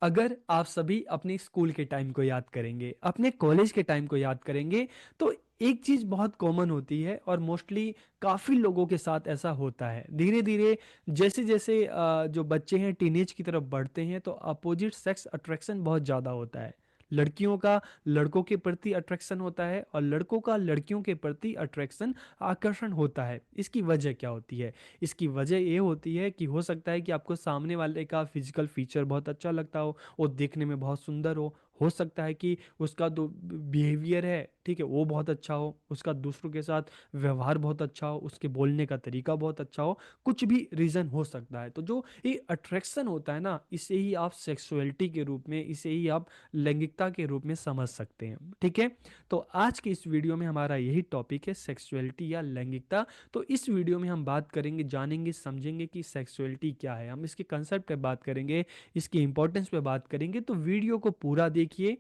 अगर आप सभी अपने स्कूल के टाइम को याद करेंगे, अपने कॉलेज के टाइम को याद करेंगे, तो एक चीज़ बहुत कॉमन होती है और मोस्टली काफ़ी लोगों के साथ ऐसा होता है। धीरे धीरे जैसे जैसे जो बच्चे हैं टीनेज की तरफ बढ़ते हैं तो अपोजिट सेक्स अट्रैक्शन बहुत ज़्यादा होता है। लड़कियों का लड़कों के प्रति अट्रैक्शन होता है और लड़कों का लड़कियों के प्रति अट्रैक्शन आकर्षण होता है। इसकी वजह क्या होती है? इसकी वजह ये होती है कि हो सकता है कि आपको सामने वाले का फिजिकल फीचर बहुत अच्छा लगता हो, वो देखने में बहुत सुंदर हो सकता है कि उसका जो बिहेवियर है, ठीक है, वो बहुत अच्छा हो, उसका दूसरों के साथ व्यवहार बहुत अच्छा हो, उसके बोलने का तरीका बहुत अच्छा हो, कुछ भी रीज़न हो सकता है। तो जो ये अट्रैक्शन होता है ना, इसे ही आप सेक्सुअलिटी के रूप में, इसे ही आप लैंगिकता के रूप में समझ सकते हैं, ठीक है। तो आज के इस वीडियो में हमारा यही टॉपिक है, सेक्सुअलिटी या लैंगिकता। तो इस वीडियो में हम बात करेंगे, जानेंगे, समझेंगे कि सेक्सुअलिटी क्या है, हम इसके कंसेप्ट पे बात करेंगे, इसकी इंपॉर्टेंस पे बात करेंगे। तो वीडियो को पूरा देखिए,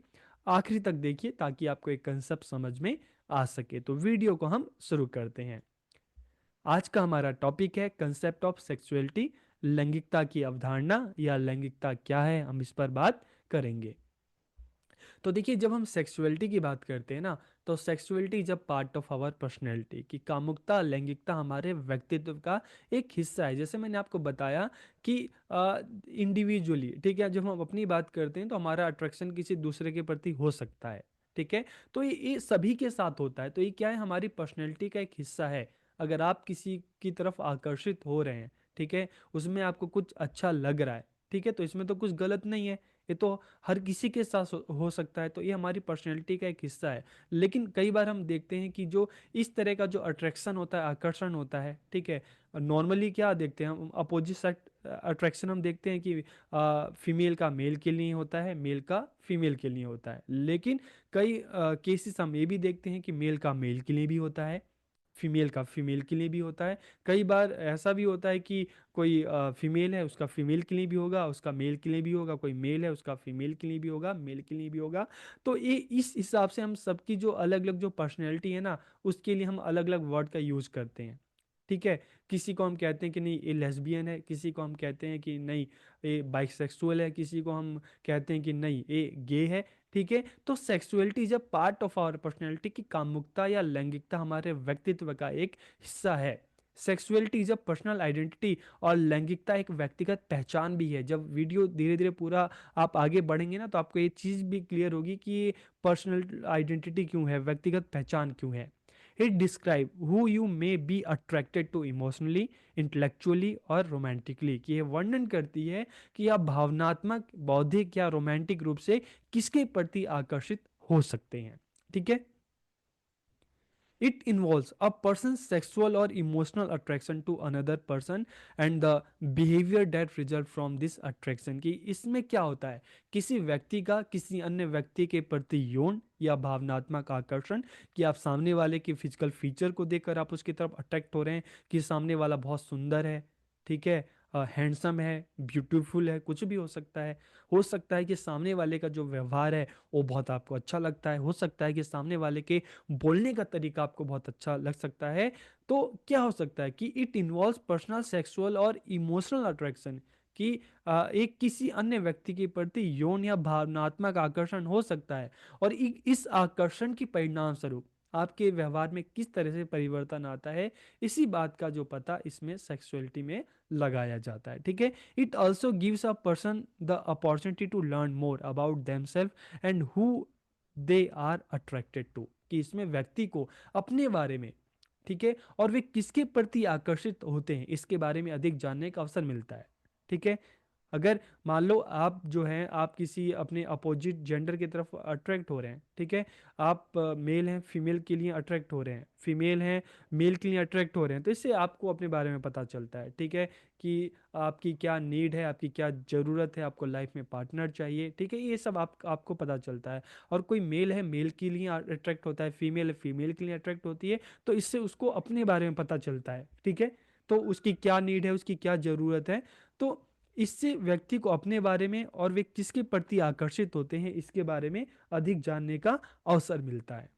आखिरी तक देखिए, ताकि आपको एक कंसेप्ट समझ में आ सके। तो वीडियो को हम शुरू करते हैं। आज का हमारा टॉपिक है कंसेप्ट ऑफ सेक्सुअलिटी, लैंगिकता की अवधारणा या लैंगिकता क्या है, हम इस पर बात करेंगे। तो देखिए, जब हम सेक्सुअलिटी की बात करते हैं ना, तो सेक्सुअलिटी जब पार्ट ऑफ आवर पर्सनैलिटी की कामुकता लैंगिकता हमारे व्यक्तित्व का एक हिस्सा है। जैसे मैंने आपको बताया कि इंडिविजुअली, ठीक है, जब हम अपनी बात करते हैं तो हमारा अट्रैक्शन किसी दूसरे के प्रति हो सकता है, ठीक है। तो ये सभी के साथ होता है। तो ये क्या है, हमारी पर्सनैलिटी का एक हिस्सा है। अगर आप किसी की तरफ आकर्षित हो रहे हैं, ठीक है, उसमें आपको कुछ अच्छा लग रहा है, ठीक है, तो इसमें तो कुछ गलत नहीं है। ये तो हर किसी के साथ हो सकता है। तो ये हमारी पर्सनैलिटी का एक हिस्सा है। लेकिन कई बार हम देखते हैं कि जो इस तरह का जो अट्रैक्शन होता है, आकर्षण होता है, ठीक है, नॉर्मली क्या देखते हैं हम, अपोजिट सेक्स अट्रैक्शन हम देखते हैं कि फीमेल का मेल के लिए होता है, मेल का फीमेल के लिए होता है। लेकिन कई केसेस हम ये भी देखते हैं कि मेल का मेल के लिए भी होता है, फीमेल का फीमेल के लिए भी होता है। कई बार ऐसा भी होता है कि कोई फीमेल है, उसका फीमेल के लिए भी होगा, उसका मेल के लिए भी होगा, कोई मेल है, उसका फीमेल के लिए भी होगा, मेल के लिए भी होगा। तो ये इस हिसाब से हम सबकी जो अलग अलग जो पर्सनैलिटी है ना, उसके लिए हम अलग अलग वर्ड का यूज़ करते हैं, ठीक है। किसी को हम कहते हैं कि नहीं ये लेस्बियन है, किसी को हम कहते हैं कि नहीं ये बाइसेक्सुअल है, किसी को हम कहते हैं कि नहीं ये गे है, ठीक है। तो सेक्सुअलिटी जब पार्ट ऑफ आवर पर्सनैलिटी की कामुकता या लैंगिकता हमारे व्यक्तित्व का एक हिस्सा है। सेक्सुअलिटी जब पर्सनल आइडेंटिटी और लैंगिकता एक व्यक्तिगत पहचान भी है। जब वीडियो धीरे धीरे पूरा आप आगे बढ़ेंगे ना, तो आपको ये चीज़ भी क्लियर होगी कि ये पर्सनल आइडेंटिटी क्यों है, व्यक्तिगत पहचान क्यों है। It describe who you may be attracted to emotionally, intellectually और रोमांटिकली, कि ये वर्णन करती है कि आप भावनात्मक, बौद्धिक या रोमांटिक रूप से किसके प्रति आकर्षित हो सकते हैं, ठीक है। It involves a person's sexual or emotional attraction to another person and the behavior that result from this attraction। कि इसमें क्या होता है, किसी व्यक्ति का किसी अन्य व्यक्ति के प्रति यौन या भावनात्मक आकर्षण, कि आप सामने वाले के फिजिकल फीचर को देखकर आप उसकी तरफ अट्रैक्ट हो रहे हैं, कि सामने वाला बहुत सुंदर है, ठीक है, हैंडसम है, ब्यूटीफुल है, कुछ भी हो सकता है। हो सकता है कि सामने वाले का जो व्यवहार है वो बहुत आपको अच्छा लगता है, हो सकता है कि सामने वाले के बोलने का तरीका आपको बहुत अच्छा लग सकता है। तो क्या हो सकता है कि इट इन्वॉल्व्स पर्सनल सेक्सुअल और इमोशनल अट्रैक्शन, कि एक किसी अन्य व्यक्ति के प्रति यौन या भावनात्मक आकर्षण हो सकता है। और इस आकर्षण की परिणाम स्वरूप आपके व्यवहार में किस तरह से परिवर्तन आता है, इसी बात का जो पता इसमें सेक्सुअलिटी में लगाया जाता है, ठीक है। It also gives a person the opportunity to learn more about themselves and who they are attracted to, कि इसमें व्यक्ति को अपने बारे में, ठीक है, और वे किसके प्रति आकर्षित होते हैं, इसके बारे में अधिक जानने का अवसर मिलता है, ठीक है। अगर मान लो आप जो हैं, आप किसी अपने अपोजिट जेंडर की तरफ अट्रैक्ट हो रहे हैं, ठीक है, आप मेल हैं फीमेल के लिए अट्रैक्ट हो रहे हैं, फीमेल हैं मेल के लिए अट्रैक्ट हो रहे हैं, तो इससे आपको अपने बारे में पता चलता है, ठीक है, कि आपकी क्या नीड है, आपकी क्या ज़रूरत है, आपको लाइफ में पार्टनर चाहिए, ठीक है, ये सब आपको पता चलता है। और कोई मेल है मेल के लिए अट्रैक्ट होता है, फीमेल है फीमेल के लिए अट्रैक्ट होती है, तो इससे उसको अपने बारे में पता चलता है, ठीक है। तो उसकी क्या नीड है, उसकी क्या ज़रूरत है। तो इससे व्यक्ति को अपने बारे में और वे किसके प्रति आकर्षित होते हैं इसके बारे में अधिक जानने का अवसर मिलता है।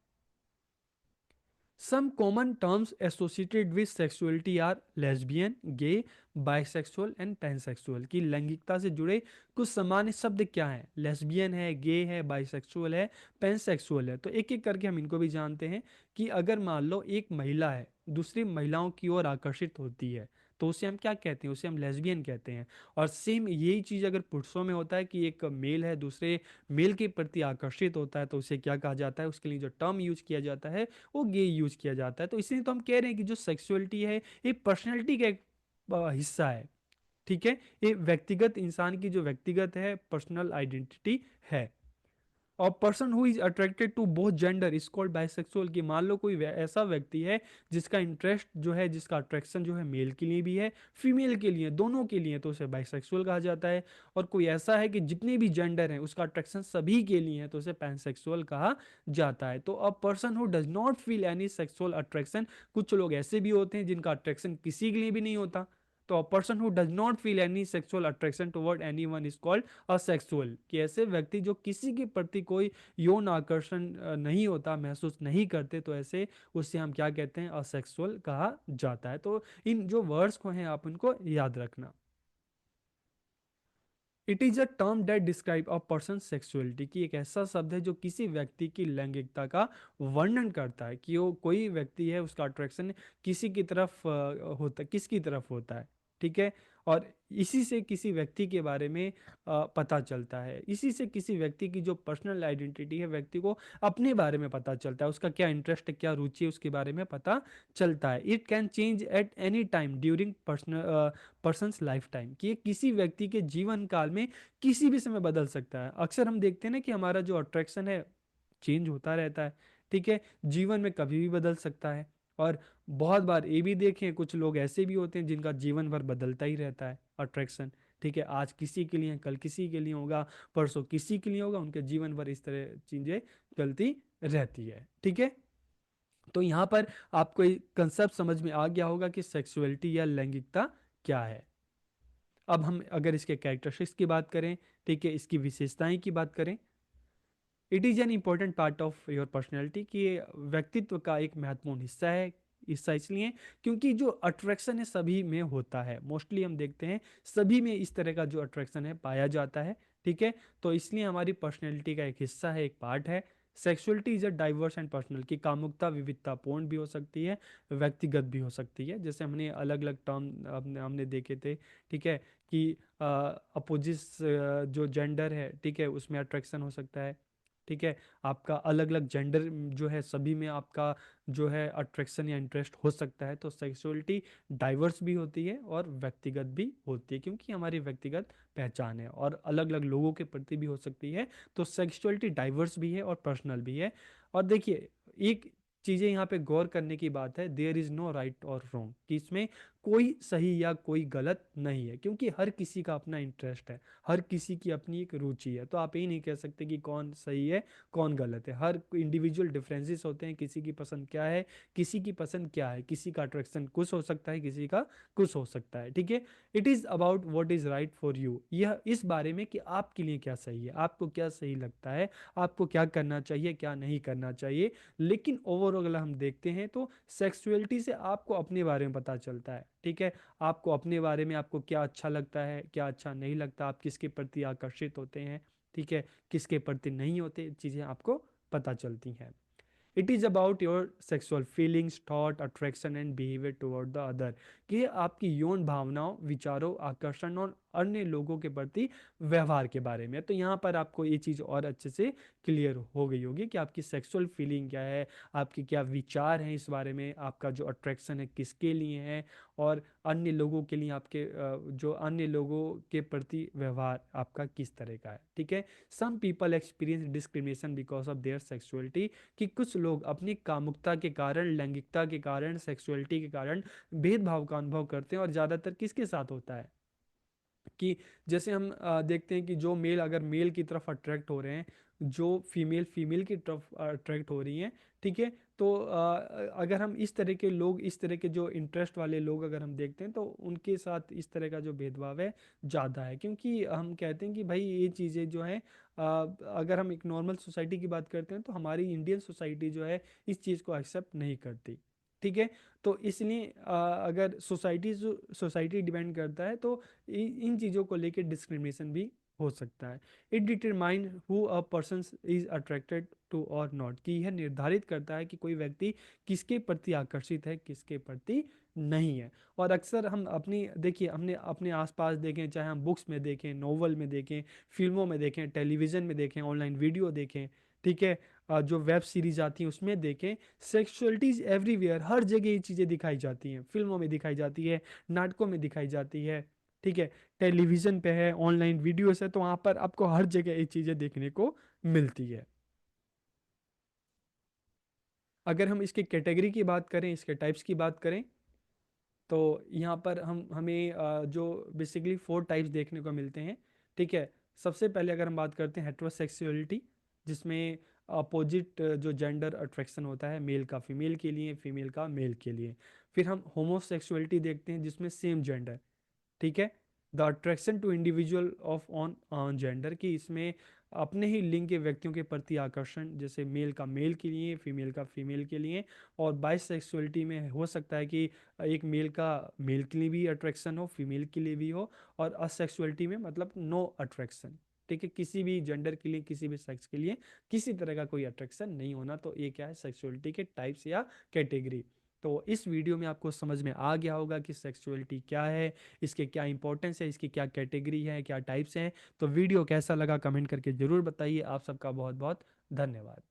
Some common terms associated with sexuality are lesbian, gay, bisexual and pansexual। की लैंगिकता से जुड़े कुछ सामान्य शब्द क्या हैं? लेस्बियन है, गे है, बाइसेक्सुअल है, पेंसेक्सुअल है। तो एक एक करके हम इनको भी जानते हैं कि अगर मान लो एक महिला है, दूसरी महिलाओं की ओर आकर्षित होती है, तो उसे हम क्या कहते हैं? उसे हम लेस्बियन कहते हैं। और सेम यही चीज़ अगर पुरुषों में होता है कि एक मेल है दूसरे मेल के प्रति आकर्षित होता है, तो उसे क्या कहा जाता है? उसके लिए जो टर्म यूज किया जाता है वो गे यूज किया जाता है। तो इसलिए तो हम कह रहे हैं कि जो सेक्सुअलिटी है ये पर्सनैलिटी का एक हिस्सा है। ठीक है, ये व्यक्तिगत इंसान की जो व्यक्तिगत है पर्सनल आइडेंटिटी है। और person who is attracted to both gender is called bisexual. की मान लो कोई ऐसा व्यक्ति है जिसका इंटरेस्ट जो है, जिसका अट्रैक्शन जो है मेल के लिए भी है फीमेल के लिए, दोनों के लिए, तो उसे बाइसेक्सुअल कहा जाता है। और कोई ऐसा है कि जितने भी जेंडर हैं उसका अट्रैक्शन सभी के लिए है, तो उसे पैनसेक्सुअल कहा जाता है। तो a person who does not feel any sexual attraction, कुछ लोग ऐसे भी होते हैं जिनका अट्रैक्शन किसी के लिए भी नहीं होता, तो a person who does not feel any sexual attraction toward anyone is called asexual. कि ऐसे व्यक्ति जो किसी के प्रति कोई यौन आकर्षण नहीं होता, महसूस नहीं करते, तो ऐसे उससे हम क्या कहते हैं? असेक्सुअल कहा जाता है। तो इन जो वर्ड्स को हैं आप उनको याद रखना। It is a term that describe a person sexuality. की एक ऐसा शब्द है जो किसी व्यक्ति की लैंगिकता का वर्णन करता है कि वो कोई व्यक्ति है उसका अट्रैक्शन किसी की तरफ होता किसकी तरफ होता है। ठीक है, और इसी से किसी व्यक्ति के बारे में पता चलता है, इसी से किसी व्यक्ति की जो पर्सनल आइडेंटिटी है, व्यक्ति को अपने बारे में पता चलता है, उसका क्या इंटरेस्ट है, क्या रुचि है, उसके बारे में पता चलता है। It can change at any time during persons life time. कि ये किसी व्यक्ति के जीवन काल में किसी भी समय बदल सकता है। अक्सर हम देखते हैं ना कि हमारा जो अट्रैक्शन है चेंज होता रहता है। ठीक है, जीवन में कभी भी बदल सकता है। और बहुत बार ये भी देखें, कुछ लोग ऐसे भी होते हैं जिनका जीवन भर बदलता ही रहता है अट्रैक्शन। ठीक है, आज किसी के लिए, कल किसी के लिए होगा, परसों किसी के लिए होगा, उनके जीवन भर इस तरह चीजें चलती रहती है। ठीक है, तो यहाँ पर आपको कंसेप्ट समझ में आ गया होगा कि सेक्सुअलिटी या लैंगिकता क्या है। अब हम अगर इसके कैरेक्टरिस्टिक्स की बात करें, ठीक है, इसकी विशेषताएं की बात करें, it is an important part of your personality. कि ये व्यक्तित्व का एक महत्वपूर्ण हिस्सा है। हिस्सा इसलिए क्योंकि जो अट्रैक्शन है सभी में होता है, मोस्टली हम देखते हैं सभी में इस तरह का जो अट्रैक्शन है पाया जाता है। ठीक है, तो इसलिए हमारी पर्सनैलिटी का एक हिस्सा है, एक पार्ट है। Sexuality is a diverse and personal. की कामुकता विविधतापूर्ण भी हो सकती है, व्यक्तिगत भी हो सकती है। जैसे हमने अलग अलग टर्म हमने देखे थे। ठीक है, कि अपोजिट जो जेंडर है, ठीक है, उसमें अट्रैक्शन हो सकता है। ठीक है, आपका अलग अलग जेंडर जो है सभी में आपका जो है अट्रैक्शन या इंटरेस्ट हो सकता है। तो सेक्सुअलिटी डाइवर्स भी होती है और व्यक्तिगत भी होती है, क्योंकि हमारी व्यक्तिगत पहचान है और अलग अलग लोगों के प्रति भी हो सकती है। तो सेक्सुअलिटी डाइवर्स भी है और पर्सनल भी है। और देखिए, एक चीज़ें यहाँ पे गौर करने की बात है, देयर इज़ नो राइट और रॉन्ग। कि इसमें कोई सही या कोई गलत नहीं है, क्योंकि हर किसी का अपना इंटरेस्ट है, हर किसी की अपनी एक रुचि है। तो आप ये नहीं कह सकते कि कौन सही है कौन गलत है। हर इंडिविजुअल डिफरेंसेस होते हैं, किसी की पसंद क्या है, किसी की पसंद क्या है, किसी का अट्रैक्शन कुछ हो सकता है, किसी का कुछ हो सकता है। ठीक है, it is about what is right for you. यह इस बारे में कि आपके लिए क्या सही है, आपको क्या सही लगता है, आपको क्या करना चाहिए, क्या नहीं करना चाहिए। लेकिन ओवरऑल हम देखते हैं तो सेक्सुअलिटी से आपको अपने बारे में पता चलता है। ठीक है, आपको अपने बारे में, आपको क्या अच्छा लगता है, क्या अच्छा नहीं लगता, आप किसके प्रति आकर्षित होते हैं, ठीक है, किसके प्रति नहीं होते, चीज़ें आपको पता चलती हैं। It is about your sexual feelings, thought, attraction and behaviour toward the other. कि आपकी यौन भावनाओं, विचारों, आकर्षण और अन्य लोगों के प्रति व्यवहार के बारे में। तो यहाँ पर आपको ये चीज़ और अच्छे से क्लियर हो गई होगी कि आपकी सेक्सुअल फीलिंग क्या है, आपके क्या विचार हैं इस बारे में, आपका जो अट्रैक्शन है किसके लिए है, और अन्य लोगों के लिए आपके जो अन्य लोगों के प्रति व्यवहार आपका किस तरह का है। ठीक है, some people experience discrimination because of their sexuality. कि कुछ लोग अपनी कामुकता के कारण, लैंगिकता के कारण, सेक्सुअलिटी के कारण भेदभाव का अनुभव करते हैं। और ज़्यादातर किसके साथ होता है? कि जैसे हम देखते हैं कि जो मेल अगर मेल की तरफ अट्रैक्ट हो रहे हैं, जो फीमेल फीमेल की तरफ अट्रैक्ट हो रही हैं, ठीक है। तो अगर हम इस तरह के लोग, इस तरह के जो इंटरेस्ट वाले लोग अगर हम देखते हैं, तो उनके साथ इस तरह का जो भेदभाव है ज़्यादा है, क्योंकि हम कहते हैं कि भाई ये चीज़ें जो हैं, अगर हम एक नॉर्मल सोसाइटी की बात करते हैं तो हमारी इंडियन सोसाइटी जो है इस चीज़ को एक्सेप्ट नहीं करती, ठीक है। तो इसलिए अगर सोसाइटी डिपेंड करता है, तो इन चीज़ों को लेकर डिस्क्रिमिनेशन भी हो सकता है। It determine who a person is attracted to और नॉट, कि यह निर्धारित करता है कि कोई व्यक्ति किसके प्रति आकर्षित है, किसके प्रति नहीं है। और अक्सर हम अपनी देखिए, हमने अपने आसपास देखें, चाहे हम बुक्स में देखें, नोवेल में देखें, फिल्मों में देखें, टेलीविज़न में देखें, ऑनलाइन वीडियो देखें, ठीक है, जो वेब सीरीज आती हैं उसमें देखें, सेक्सुअलिटीज एवरीवेयर, हर जगह ये चीज़ें दिखाई जाती हैं, फिल्मों में दिखाई जाती है, नाटकों में दिखाई जाती है, ठीक है, टेलीविज़न पे है, ऑनलाइन वीडियोस है, तो वहाँ पर आपको हर जगह ये चीज़ें देखने को मिलती है। अगर हम इसके कैटेगरी की बात करें, इसके टाइप्स की बात करें, तो यहाँ पर हम हमें जो बेसिकली 4 टाइप्स देखने को मिलते हैं, ठीक है। सबसे पहले अगर हम बात करते हैं हेट्रोसेक्सुअलिटी, जिसमें अपोजिट जो जेंडर अट्रैक्शन होता है, मेल का फीमेल के लिए, फीमेल का मेल के लिए। फिर हम होमोसेक्सुअलिटी देखते हैं, जिसमें सेम जेंडर, ठीक है, the attraction to individual of on gender, की इसमें अपने ही लिंग के व्यक्तियों के प्रति आकर्षण, जैसे मेल का मेल के लिए, फीमेल का फीमेल के लिए। और बाइसेक्सुअलिटी में हो सकता है कि एक मेल का मेल के लिए भी अट्रैक्शन हो, फीमेल के लिए भी हो। और असेक्सुअलिटी में मतलब नो अट्रैक्शन, ठीक है, किसी भी जेंडर के लिए, किसी भी सेक्स के लिए किसी तरह का कोई अट्रैक्शन नहीं होना। तो ये क्या है, सेक्सुअलिटी के टाइप्स या कैटेगरी। तो इस वीडियो में आपको समझ में आ गया होगा कि सेक्सुअलिटी क्या है, इसके क्या इंपॉर्टेंस है, इसकी क्या कैटेगरी है, क्या टाइप्स हैं। तो वीडियो कैसा लगा कमेंट करके ज़रूर बताइए। आप सबका बहुत बहुत धन्यवाद।